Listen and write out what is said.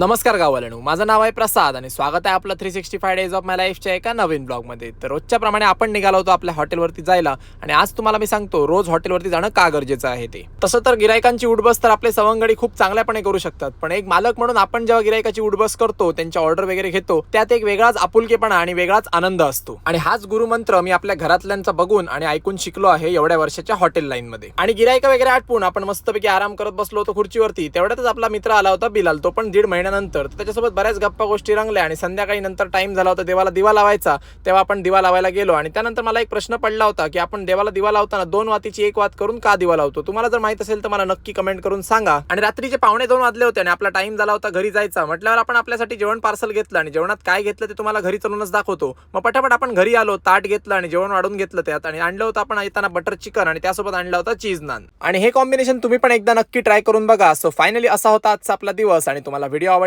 नमस्कार गाववाल्यांनो, माझं नाव आहे प्रसाद आणि स्वागत आहे आपलं 365 डेज ऑफ माय लाईफच्या एका नवीन ब्लॉगमध्ये। तर रोजच्या प्रमाणे आपण निघालो होतो आपल्या हॉटेलवरती जायला आणि आज तुम्हाला मी सांगतो रोज हॉटेलवरती जाणं का गरजेचं आहे ते। तसं तर गिरायकांची उडबस तर आपले सवंगडी खूप चांगल्यापणे करू शकतात, पण एक मालक म्हणून आपण जेव्हा गिरायकाची उडबस करतो, त्यांच्या ऑर्डर वगैरे घेतो, त्यात एक वेगळाच आपुलकेपणा आणि वेगळाच आनंद असतो। आणि हाच गुरुमंत्र मी आपल्या घरातल्यांचा बघून आणि ऐकून शिकलो आहे एवढ्या वर्षाच्या हॉटेल लाईन मध्ये। आणि गिरायक वगैरे आटपून आपण मस्तपैकी आराम करत बसलो होतो खुर्चीवरती, तेवढ्यातच आपला मित्र आला होता बिलाल, तो पण 1.5 महिन्यानंतर। त्याच्यासोबत बऱ्याच गप्पा गोष्टी रंगल्या आणि संध्याकाळी नंतर टाइम झाला होता देवाला दिवा लावायचा, तेव्हा आपण दिवा लावायला गेलो। आणि त्यानंतर मला एक प्रश्न पडला होता की आपण देवाला दिवा लावताना 2 वातीची 1 वात करून का दिवा लावतो। तुम्हाला जर माहित असेल तर मला नक्की कमेंट करून सांगा। आणि रात्रीचे 1:45 वाजले होते आणि आपला टाइम झाला होता घरी जायचा, म्हटल्यावर आपण आपल्यासाठी जेवण पार्सल घेतलं आणि जेवणात काय घेतलं ते तुम्हाला घरी चलूनच दाखवतो। मग पटापट आपण घरी आलो, ताट घेतलं आणि जेवण वाढून घेतलं त्यात, आणि आणलं होतं आपण येताना बटर चिकन आणि त्यासोबत आणला होता चीज नान। आणि हे कॉम्बिनेशन तुम्ही पण एकदा नक्की ट्राय करून बघा। सो फायनली असा होता आजचा आपला दिवस, आणि तुम्हाला व्हिडिओ